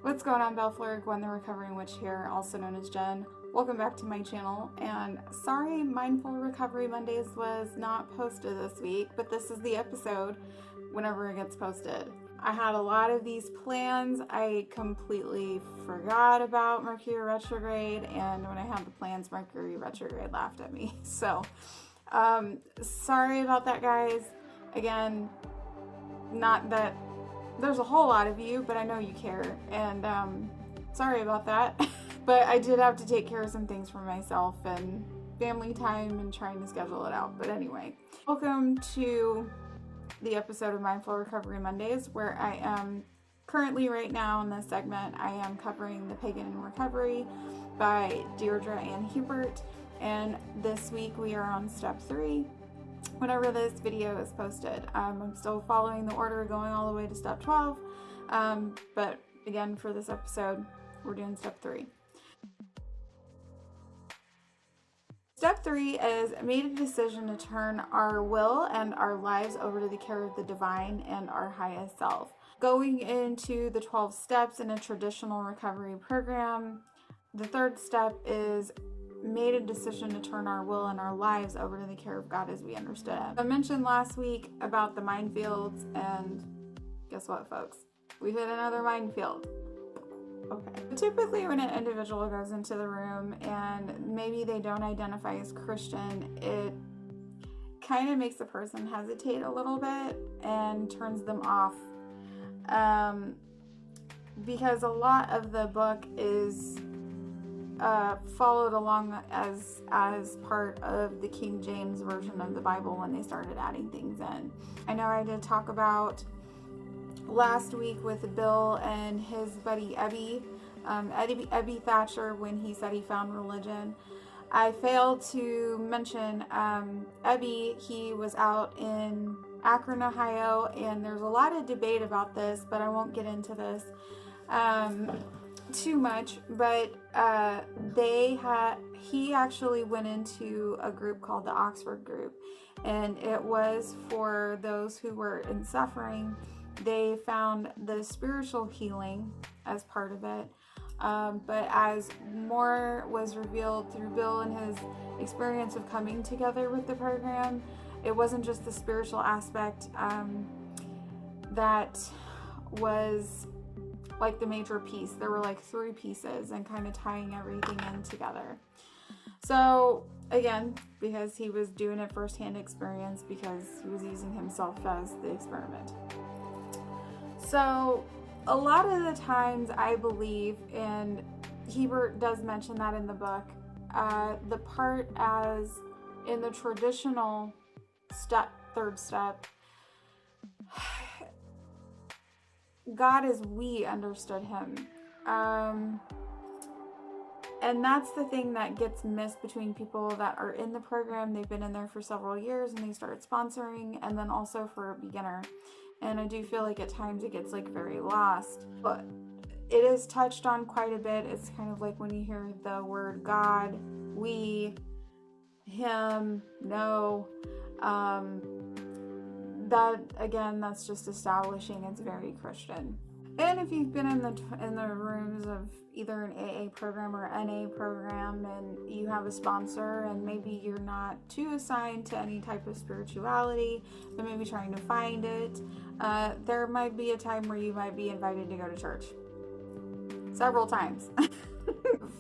What's going on, Bellflower? Gwen the Recovering Witch here, also known as Jen. Welcome back to my channel, and sorry Mindful Recovery Mondays was not posted this week, but this is the episode whenever it gets posted. I had a lot of these plans. I completely forgot about Mercury retrograde, and when I had the plans, Mercury retrograde laughed at me. So, sorry about that, guys. Again, not that there's a whole lot of you, but I know you care, and sorry about that. But I did have to take care of some things for myself and family time and trying to schedule it out. But anyway, welcome to the episode of Mindful Recovery Mondays, where I am currently right now in this segment, I am covering The Pagan in Recovery by Dierdre and Hebert, and this week we are on step 3. Whenever this video is posted, I'm still following the order, going all the way to step 12, but again, for this episode, we're doing step 3. Step 3 is made a decision to turn our will and our lives over to the care of the divine and our highest self. Going into the 12 steps in a traditional recovery program, the third step is made a decision to turn our will and our lives over to the care of God as we understood it. I mentioned last week about the minefields, and guess what, folks? We hit another minefield. Okay. Typically, when an individual goes into the room and maybe they don't identify as Christian, it kind of makes the person hesitate a little bit and turns them off. Because a lot of the book is followed along as part of the King James version of the Bible when they started adding things in. I know I did talk about last week with Bill and his buddy Ebby Thatcher, when he said he found religion. I failed to mention Ebby. He was out in Akron, Ohio, and there's a lot of debate about this, but I won't get into this too much, but he actually went into a group called the Oxford group, and it was for those who were in suffering. They found the spiritual healing as part of it, but as more was revealed through Bill and his experience of coming together with the program, it wasn't just the spiritual aspect that was like the major piece. There were like 3 pieces and kind of tying everything in together. So again, because he was doing it firsthand experience, because he was using himself as the experiment. So a lot of the times I believe, and Hebert does mention that in the book, the part as in the traditional third step, God as we understood him. And that's the thing that gets missed between people that are in the program. They've been in there for several years and they started sponsoring, and then also for a beginner. And I do feel like at times it gets like very lost. But it is touched on quite a bit. It's kind of like when you hear the word God, we, him, no. That again, that's just establishing it's very Christian. And if you've been in the rooms of either an AA program or NA program, and you have a sponsor, and maybe you're not too assigned to any type of spirituality, but maybe trying to find it, there might be a time where you might be invited to go to church. Several times.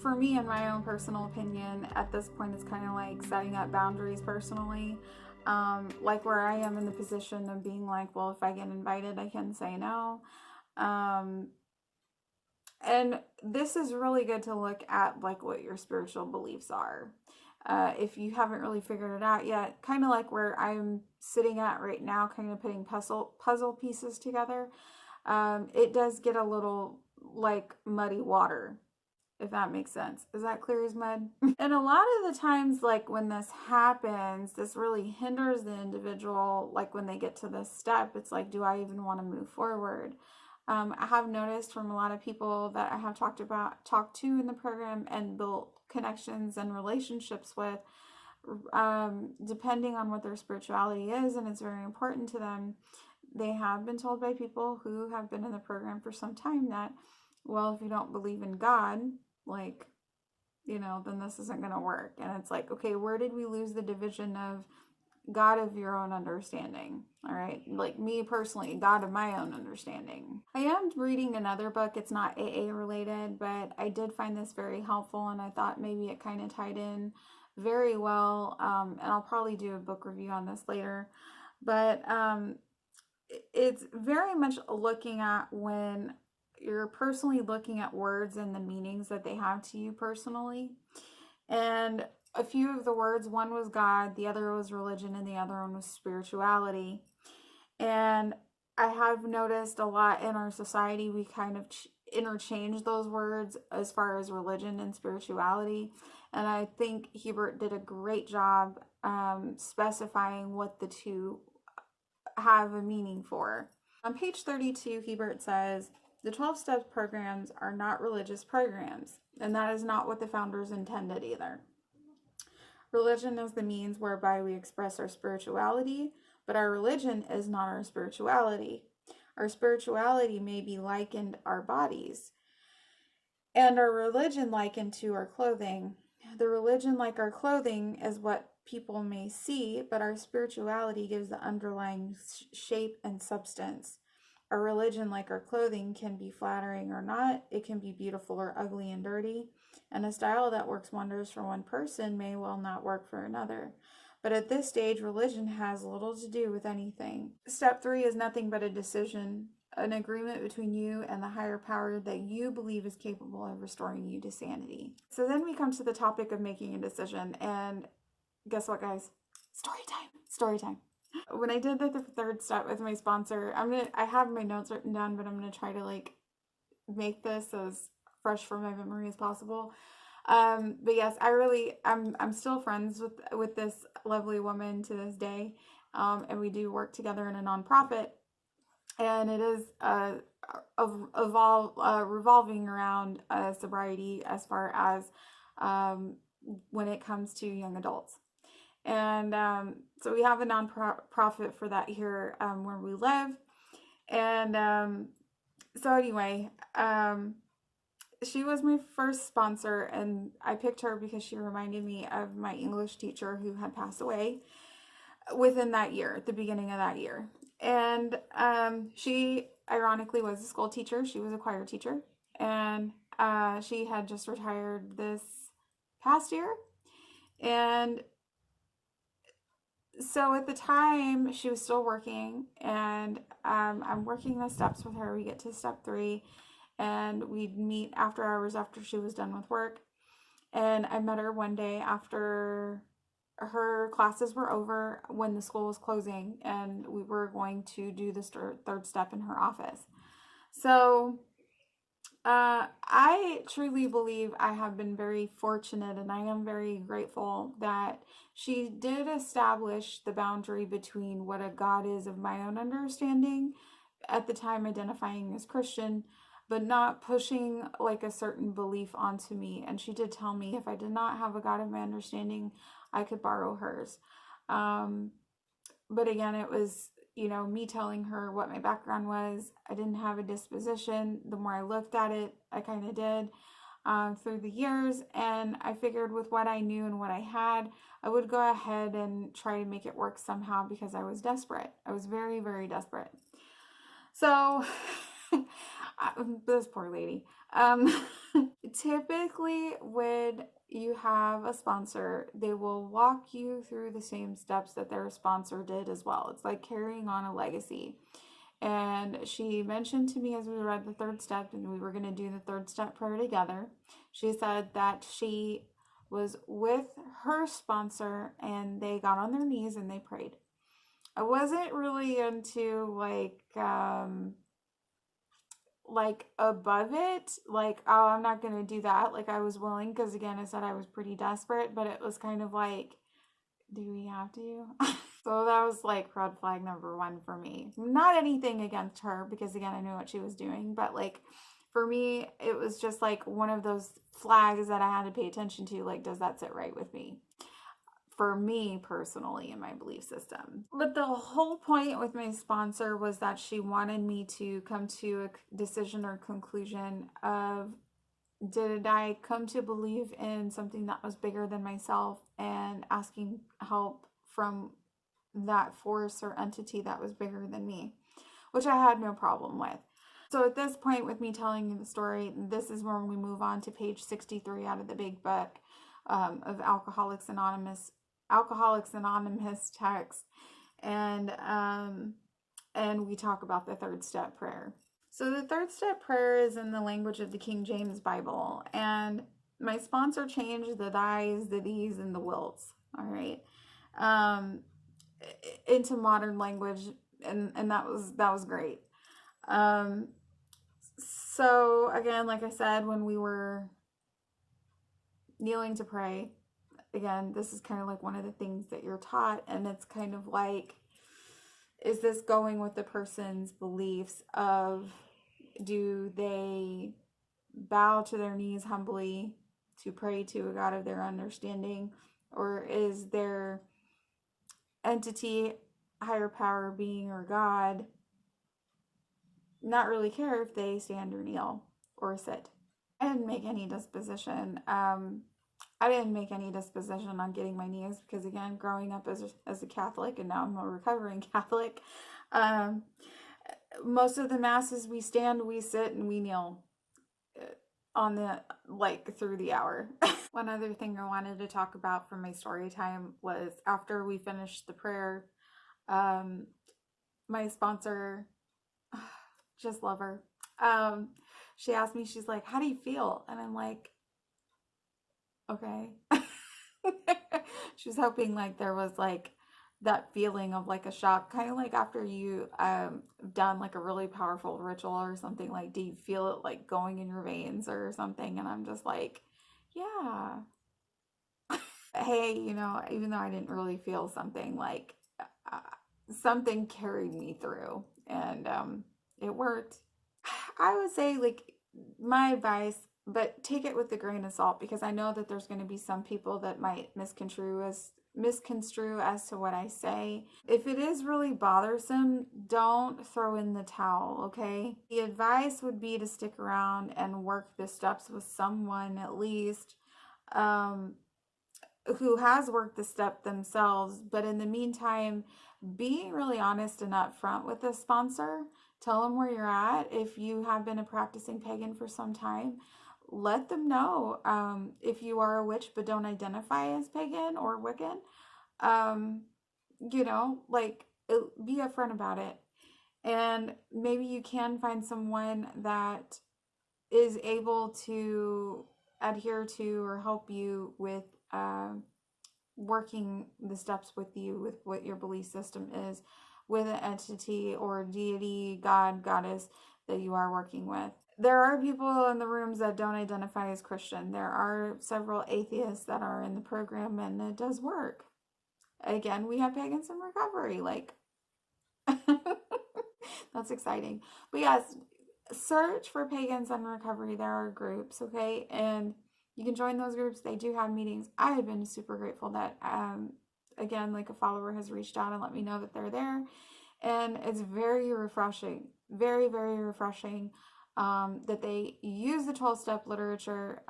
For me, in my own personal opinion, at this point, it's kind of like setting up boundaries personally. Like where I am in the position of being like, well, if I get invited, I can say no. And this is really good to look at like what your spiritual beliefs are. If you haven't really figured it out yet, kind of like where I'm sitting at right now, kind of putting puzzle pieces together. It does get a little like muddy water, if that makes sense. Is that clear as mud? And a lot of the times, like when this happens, this really hinders the individual. Like when they get to this step, it's like, do I even want to move forward? I have noticed from a lot of people that I have talked to in the program and built connections and relationships with, depending on what their spirituality is, and it's very important to them. They have been told by people who have been in the program for some time that well, if you don't believe in God, like, then this isn't going to work. And it's like, okay, where did we lose the division of God of your own understanding? All right. Like me personally, God of my own understanding. I am reading another book. It's not AA related, but I did find this very helpful, and I thought maybe it kind of tied in very well. And I'll probably do a book review on this later. But it's very much looking at when you're personally looking at words and the meanings that they have to you personally. And a few of the words, one was God, the other was religion, and the other one was spirituality. And I have noticed a lot in our society, we kind of interchange those words as far as religion and spirituality. And I think Hebert did a great job specifying what the two have a meaning for. On page 32, Hebert says, the 12-step programs are not religious programs, and that is not what the founders intended either. Religion is the means whereby we express our spirituality, but our religion is not our spirituality. Our spirituality may be likened our bodies, and our religion likened to our clothing. The religion, like our clothing, is what people may see, but our spirituality gives the underlying shape and substance. Our religion, like our clothing, can be flattering or not. It can be beautiful or ugly and dirty. And a style that works wonders for one person may well not work for another. But at this stage, religion has little to do with anything. Step 3 is nothing but a decision, an agreement between you and the higher power that you believe is capable of restoring you to sanity. So then we come to the topic of making a decision. And guess what, guys? Story time. Story time. When I did the third step with my sponsor, I have my notes written down, but I'm gonna try to make this as fresh from my memory as possible. But yes, I'm still friends with this lovely woman to this day, and we do work together in a nonprofit, and it is revolving around sobriety as far as when it comes to young adults. And so we have a nonprofit for that here where we live. And so anyway, she was my first sponsor, and I picked her because she reminded me of my English teacher who had passed away within that year, at the beginning of that year. And she ironically was a school teacher. She was a choir teacher, and she had just retired this past year. And so at the time, she was still working, and I'm working the steps with her. We get to step 3, and we'd meet after hours after she was done with work. And I met her one day after her classes were over, when the school was closing, and we were going to do the third step in her office. So I truly believe I have been very fortunate, and I am very grateful that she did establish the boundary between what a God is of my own understanding, at the time identifying as Christian, but not pushing a certain belief onto me. And she did tell me if I did not have a God of my understanding, I could borrow hers. But again, it was me telling her what my background was. I didn't have a disposition. The more I looked at it, I kind of did through the years. And I figured with what I knew and what I had, I would go ahead and try to make it work somehow, because I was desperate. I was very, very desperate. So this poor lady. Typically, when you have a sponsor, they will walk you through the same steps that their sponsor did as well. It's like carrying on a legacy. And she mentioned to me as we read the third step, and we were going to do the third step prayer together, she said that she was with her sponsor and they got on their knees and they prayed. I wasn't really into above it, oh, I'm not gonna do that. I was willing, because again, I said I was pretty desperate, but it was kind of do we have to? So that was red flag number 1 for me. Not anything against her, because again, I knew what she was doing, but for me, it was just one of those flags that I had to pay attention to. Does that sit right with me? for me personally in my belief system. But the whole point with my sponsor was that she wanted me to come to a decision or conclusion of, did I come to believe in something that was bigger than myself, and asking help from that force or entity that was bigger than me, which I had no problem with. So at this point, with me telling you the story, this is where we move on to page 63 out of the big book of Alcoholics Anonymous text, and we talk about the third step prayer. So the third step prayer is in the language of the King James Bible, and my sponsor changed the thys, the these, and the wilts, all right, into modern language, and that was great. So again, like I said, when we were kneeling to pray, again, this is kind of like one of the things that you're taught, and it's kind of like, is this going with the person's beliefs of, do they bow to their knees humbly to pray to a God of their understanding, or is their entity, higher power, being, or God not really care if they stand or kneel or sit? I didn't make any disposition. I didn't make any disposition on getting my knees, because again, growing up as a Catholic, and now I'm a recovering Catholic, most of the masses we stand, we sit, and we kneel on the, like, through the hour. One other thing I wanted to talk about from my story time was, after we finished the prayer, my sponsor, just love her, she asked me, she's like, how do you feel? And I'm like, okay. She's hoping like there was like that feeling of like a shock, kind of like after you done like a really powerful ritual or something, like, do you feel it like going in your veins or something? And I'm just like, yeah. Hey, you know, even though I didn't really feel something, like something carried me through, and it worked. I would say, like, my advice, but take it with a grain of salt, because I know that there's going to be some people that might misconstrue as to what I say. If it is really bothersome, don't throw in the towel, okay? The advice would be to stick around and work the steps with someone, at least, who has worked the step themselves. But in the meantime, being really honest and upfront with the sponsor. Tell them where you're at. If you have been a practicing pagan for some time, let them know. If you are a witch but don't identify as pagan or Wiccan, you know, like, be upfront about it. And maybe you can find someone that is able to adhere to or help you with working the steps with you, with what your belief system is, with an entity or deity, God, goddess that you are working with. There are people in the rooms that don't identify as Christian. There are several atheists that are in the program, and it does work. Again, we have pagans in recovery. Like, that's exciting. But yes, search for pagans in recovery. There are groups, okay? And you can join those groups. They do have meetings. I have been super grateful that again, like, a follower has reached out and let me know that they're there, and it's very refreshing, very, very refreshing, that they use the 12-step literature,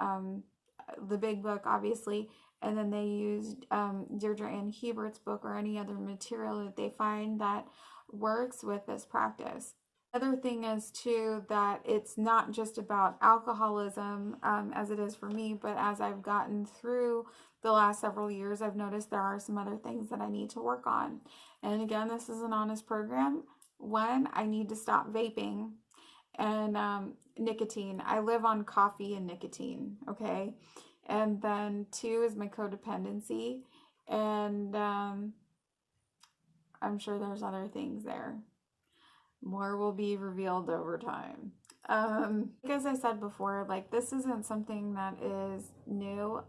the big book, obviously, and then they used Dierdre and Hebert's book, or any other material that they find that works with this practice. Other thing is too, that it's not just about alcoholism, as it is for me, but as I've gotten through the last several years, I've noticed there are some other things that I need to work on. And again, this is an honest program. One, I need to stop vaping and nicotine. I live on coffee and nicotine, okay? And then two is my codependency, and I'm sure there's other things there. More will be revealed over time. As I said before, like, this isn't something that is new,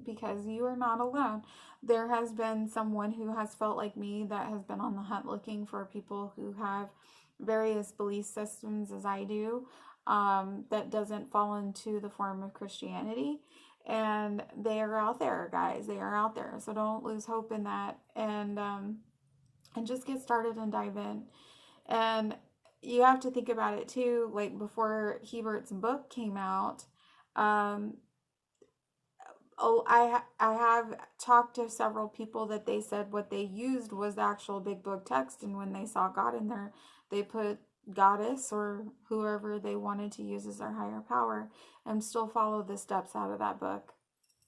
because you are not alone. There has been someone who has felt like me, that has been on the hunt looking for people who have various belief systems as I do, that doesn't fall into the form of Christianity. And they are out there, guys. They are out there. So don't lose hope in that. And just get started and dive in. And you have to think about it too. Like before Hebert's book came out, um, I have talked to several people that they said what they used was the actual big book text, and when they saw God in there, they put goddess or whoever they wanted to use as their higher power, and still follow the steps out of that book.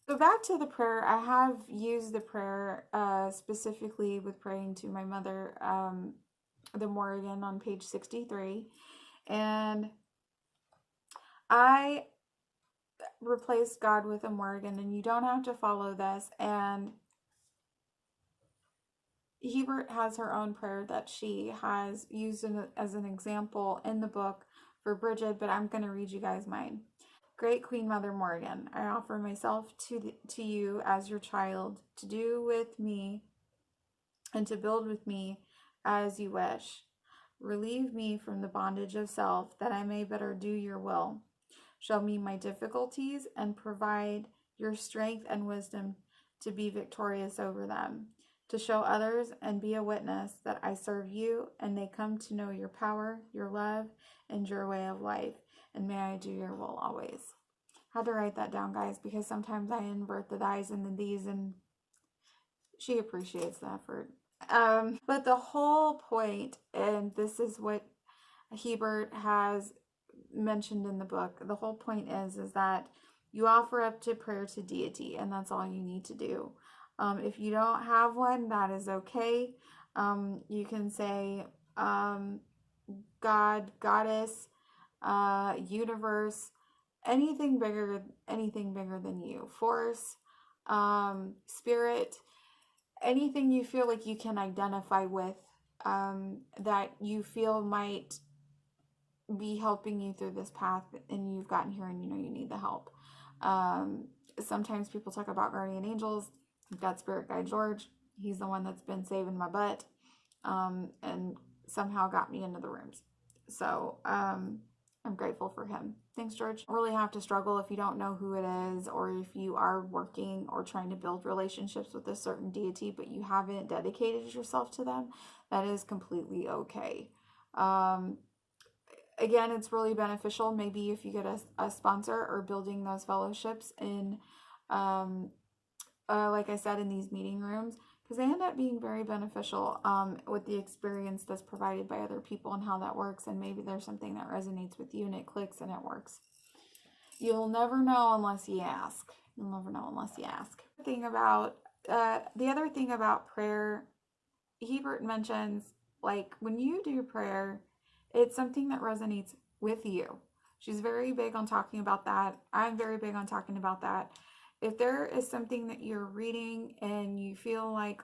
So back to the prayer, I have used the prayer specifically with praying to my mother, the Morrigan on page 63, and I replaced God with a Morrigan, and you don't have to follow this. And Hebert has her own prayer that she has used as an example in the book for Bridget, but I'm going to read you guys mine. Great Queen Mother Morrigan, I offer myself to you as your child, to do with me and to build with me as you wish. Relieve me from the bondage of self, that I may better do your will. Show me my difficulties and provide your strength and wisdom to be victorious over them, to show others and be a witness that I serve you and they come to know your power, your love, and your way of life. And may I do your will always. I had to write that down, guys, because sometimes I invert the thys and the these, and she appreciates the effort. But the whole point, and this is what Hebert has mentioned in the book, the whole point is that you offer up to prayer to deity, and that's all you need to do. If you don't have one, that is okay. You can say God, goddess, universe, anything bigger than you, force, spirit, anything you feel like you can identify with, that you feel might be helping you through this path, and you've gotten here and you know you need the help. Sometimes people talk about guardian angels. I've got spirit guide George. He's the one that's been saving my butt, and somehow got me into the rooms. So I'm grateful for him. Thanks, George. You really have to struggle if you don't know who it is, or if you are working or trying to build relationships with a certain deity, but you haven't dedicated yourself to them. That is completely okay. Again, it's really beneficial maybe if you get a sponsor or building those fellowships in, like I said, in these meeting rooms, because they end up being very beneficial with the experience that's provided by other people and how that works. And maybe there's something that resonates with you and it clicks and it works. You'll never know unless you ask. You'll never know unless you ask. The other thing about prayer, Hebert mentions, like when you do prayer, it's something that resonates with you. She's very big on talking about that. I'm very big on talking about that. If there is something that you're reading and you feel like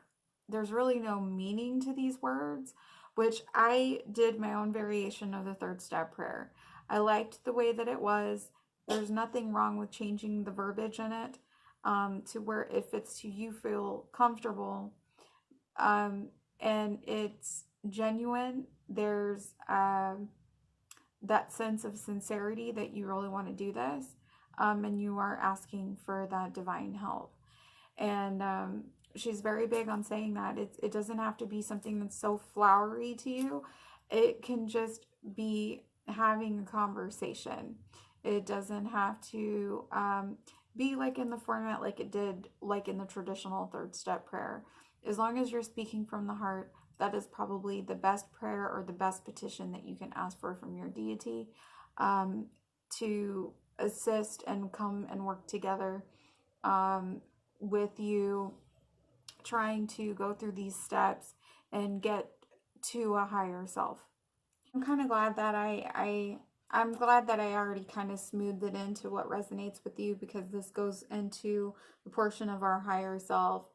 there's really no meaning to these words, which I did my own variation of the third step prayer. I liked the way that it was. There's nothing wrong with changing the verbiage in it to where it fits to you, feel comfortable, and it's genuine. There's that sense of sincerity that you really want to do this, and you are asking for that divine help. And she's very big on saying that it doesn't have to be something that's so flowery to you. It can just be having a conversation. It doesn't have to be like in the format like it did, like in the traditional third step prayer. As long as you're speaking from the heart, that is probably the best prayer or the best petition that you can ask for from your deity, to assist and come and work together with you, trying to go through these steps and get to a higher self. I'm kind of glad that I'm glad that I already kind of smoothed it into what resonates with you, because this goes into the portion of our higher self.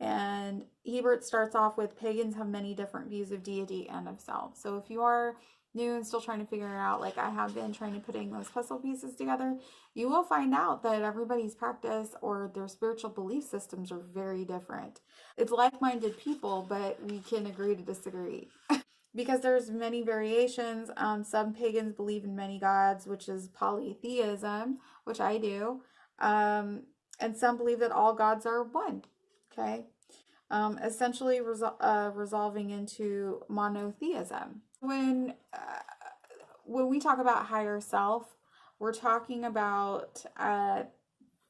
And Hebert starts off with pagans have many different views of deity and of self. So if you are new and still trying to figure it out, like I have been trying to putting those puzzle pieces together, you will find out that everybody's practice or their spiritual belief systems are very different. It's like-minded people, but we can agree to disagree. Because there's many variations. Some pagans believe in many gods, which is polytheism, which I do. And some believe that all gods are one. Okay. Essentially resolving into monotheism. When we talk about higher self, we're talking about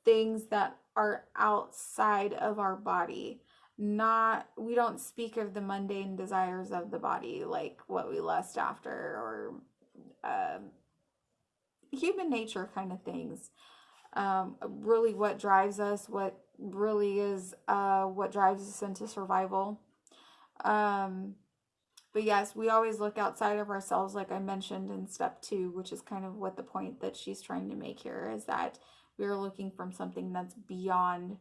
things that are outside of our body. We don't speak of the mundane desires of the body, like what we lust after, or human nature kind of things. Really what drives us, what really is what drives us into survival. But yes, we always look outside of ourselves, like I mentioned in step 2, which is kind of what the point that she's trying to make here is, that we are looking from something that's beyond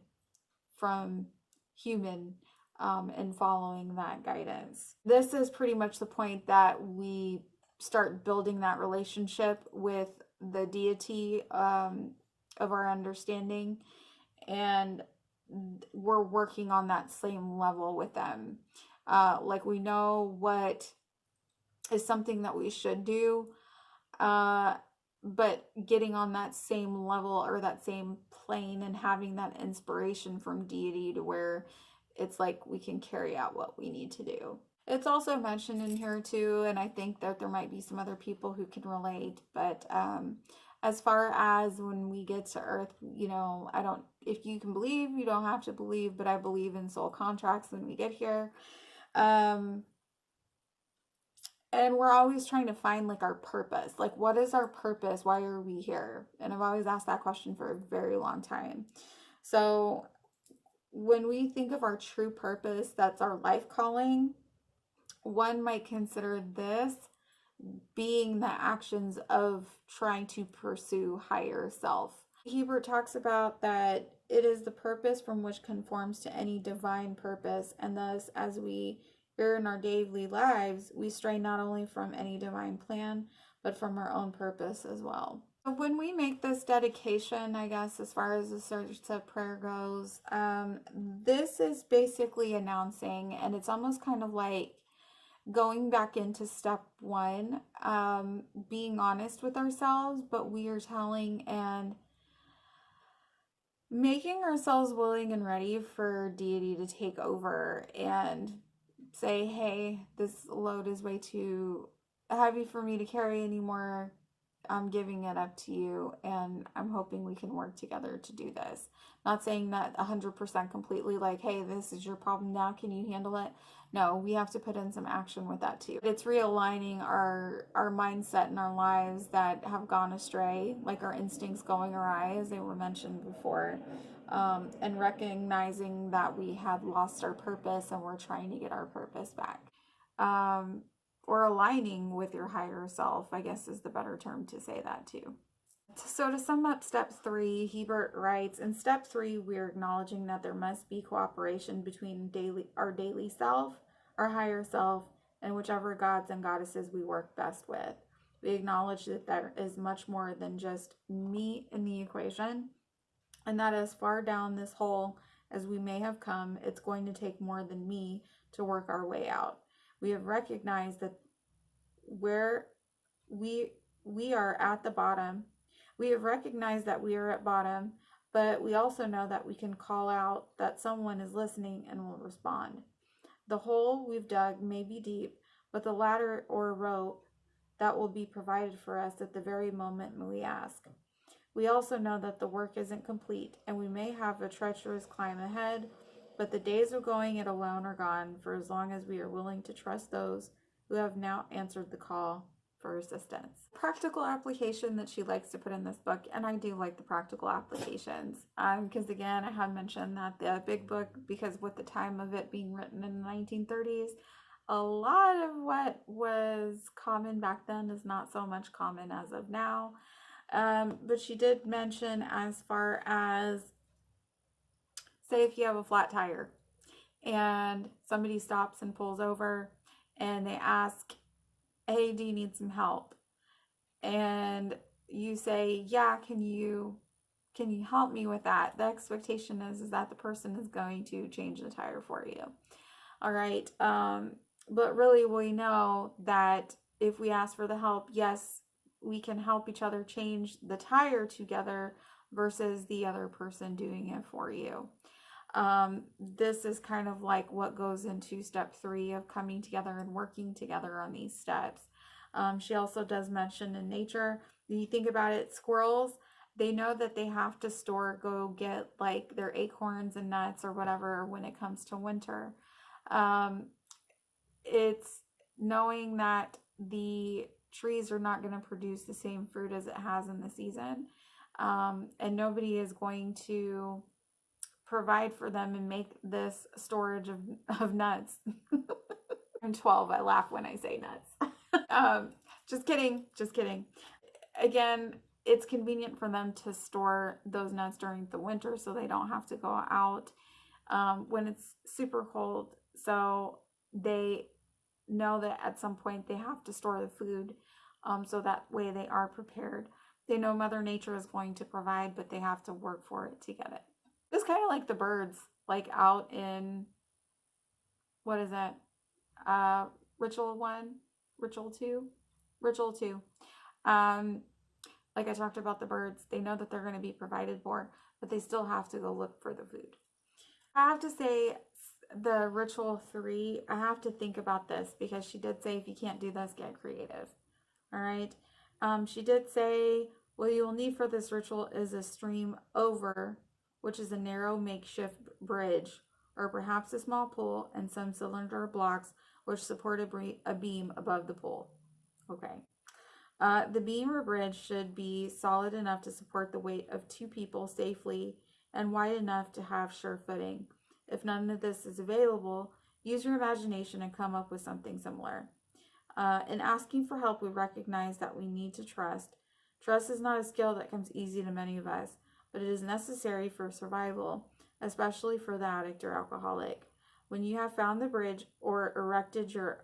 from human, and following that guidance. This is pretty much the point that we start building that relationship with the deity, of our understanding, and we're working on that same level with them. Like we know what is something that we should do, but getting on that same level or that same plane and having that inspiration from deity to where it's like we can carry out what we need to do. It's also mentioned in here too, and I think that there might be some other people who can relate, but as far as when we get to Earth, if you can believe, you don't have to believe, but I believe in soul contracts when we get here. And we're always trying to find like our purpose. Like, what is our purpose? Why are we here? And I've always asked that question for a very long time. So when we think of our true purpose, that's our life calling, one might consider this being the actions of trying to pursue higher self. Hebert talks about that it is the purpose from which conforms to any divine purpose, and thus as we err in our daily lives, we stray not only from any divine plan, but from our own purpose as well. So when we make this dedication, I guess, as far as the search to prayer goes, this is basically announcing, and it's almost kind of like going back into step 1, being honest with ourselves, but we are telling and making ourselves willing and ready for deity to take over and say, hey, this load is way too heavy for me to carry anymore. I'm giving it up to you, and I'm hoping we can work together to do this. Not saying that 100% completely, like, hey, this is your problem now, can you handle it? No, we have to put in some action with that too. It's realigning our mindset in our lives that have gone astray, like our instincts going awry, as they were mentioned before, and recognizing that we had lost our purpose and we're trying to get our purpose back. Or aligning with your higher self, I guess is the better term to say that too. So to sum up step 3, Hebert writes, in step 3, we're acknowledging that there must be cooperation between our daily self, our higher self, and whichever gods and goddesses we work best with. We acknowledge that there is much more than just me in the equation, and that as far down this hole as we may have come, it's going to take more than me to work our way out. We have recognized that where we are at the bottom. We have recognized that we are at bottom, but we also know that we can call out that someone is listening and will respond. The hole we've dug may be deep, but the ladder or rope that will be provided for us at the very moment we ask. We also know that the work isn't complete, and we may have a treacherous climb ahead, but the days of going it alone are gone for as long as we are willing to trust those who have now answered the call for assistance. Practical application that she likes to put in this book, and I do like the practical applications, because again, I had mentioned that the big book, because with the time of it being written in the 1930s, a lot of what was common back then is not so much common as of now. But she did mention, as far as, say if you have a flat tire and somebody stops and pulls over and they ask, hey, do you need some help? And you say, yeah, can you help me with that? The expectation is that the person is going to change the tire for you. All right. But really we know that if we ask for the help, yes, we can help each other change the tire together, versus the other person doing it for you. This is kind of like what goes into step 3 of coming together and working together on these steps. She also does mention in nature, when you think about it, squirrels, they know that they have to go get like their acorns and nuts or whatever when it comes to winter. It's knowing that the trees are not going to produce the same fruit as it has in the season. And nobody is going to provide for them and make this storage of nuts. I'm 12. I laugh when I say nuts. Just kidding. Just kidding. Again, it's convenient for them to store those nuts during the winter so they don't have to go out when it's super cold. So they know that at some point they have to store the food so that way they are prepared. They know Mother Nature is going to provide, but they have to work for it to get it. It's kind of like the birds, like out in, what is it? Ritual 1, Ritual 2, Ritual 2. Like I talked about the birds, they know that they're going to be provided for, but they still have to go look for the food. I have to say, the Ritual 3, I have to think about this because she did say if you can't do this, get creative. All right. She did say, what you will need for this ritual is a stream over, which is a narrow makeshift bridge, or perhaps a small pool and some cylinder blocks which support a beam above the pool. Okay. The beam or bridge should be solid enough to support the weight of 2 people safely and wide enough to have sure footing. If none of this is available, use your imagination and come up with something similar. In asking for help, we recognize that we need to trust. Trust is not a skill that comes easy to many of us, but it is necessary for survival, especially for the addict or alcoholic. When you have found the bridge or erected your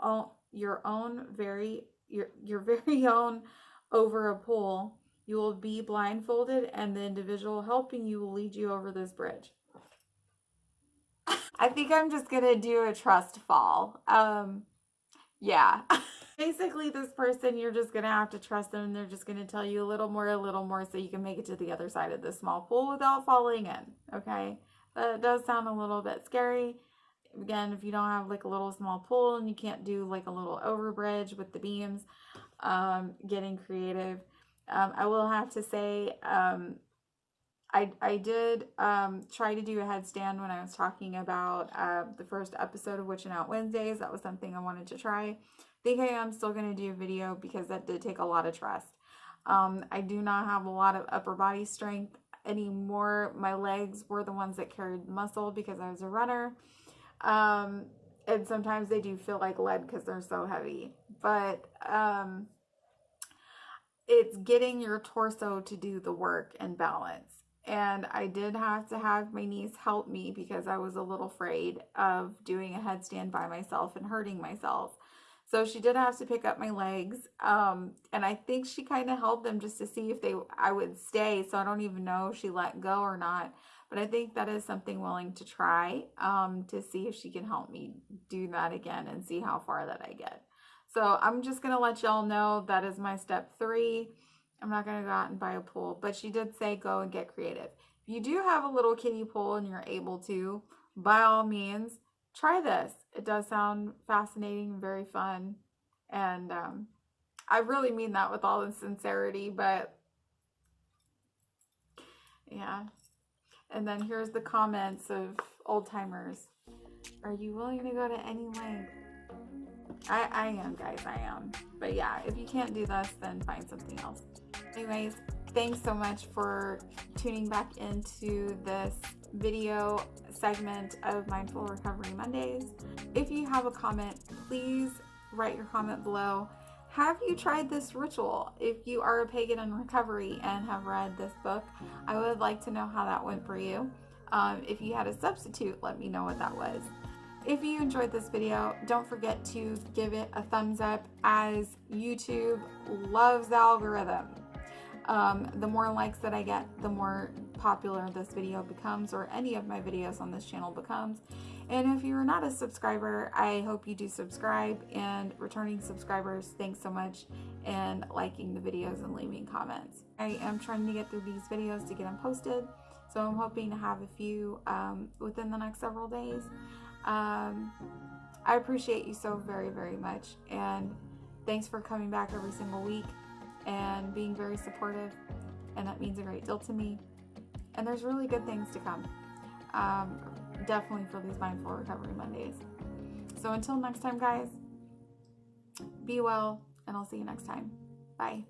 very own over a pool, you will be blindfolded and the individual helping you will lead you over this bridge. I think I'm just gonna do a trust fall. Yeah. Basically, this person, you're just gonna have to trust them, and they're just gonna tell you a little more so you can make it to the other side of this small pool without falling in. Okay, that does sound a little bit scary. Again, if you don't have like a little small pool and you can't do like a little overbridge with the beams, getting creative. I will have to say, I did try to do a headstand when I was talking about the first episode of Witching Out Wednesdays. That was something I wanted to try. I think I am still going to do a video because that did take a lot of trust. I do not have a lot of upper body strength anymore. My legs were the ones that carried muscle because I was a runner. And sometimes they do feel like lead because they're so heavy. But it's getting your torso to do the work and balance. And I did have to have my niece help me because I was a little afraid of doing a headstand by myself and hurting myself. So she did have to pick up my legs. And I think she kind of held them just to see if I would stay. So I don't even know if she let go or not. But I think that is something willing to try to see if she can help me do that again and see how far that I get. So I'm just going to let y'all know that is my step 3. I'm not going to go out and buy a pool, but she did say go and get creative. If you do have a little kiddie pool and you're able to, by all means, try this. It does sound fascinating and very fun. And I really mean that with all the sincerity, but yeah. And then here's the comments of old timers. Are you willing to go to any length? I am, guys, I am. But yeah, if you can't do this, then find something else. Anyways, thanks so much for tuning back into this video segment of Mindful Recovery Mondays. If you have a comment, please write your comment below. Have you tried this ritual? If you are a pagan in recovery and have read this book, I would like to know how that went for you. If you had a substitute, let me know what that was. If you enjoyed this video, don't forget to give it a thumbs up, as YouTube loves the algorithm. The more likes that I get, the more popular this video becomes, or any of my videos on this channel becomes. And if you're not a subscriber, I hope you do subscribe. And returning subscribers, thanks so much, and liking the videos and leaving comments. I am trying to get through these videos to get them posted, so I'm hoping to have a few within the next several days. I appreciate you so very, very much, and thanks for coming back every single week and being very supportive, and that means a great deal to me. And there's really good things to come, definitely for these Mindful Recovery Mondays. So until next time, guys, be well, and I'll see you next time. Bye.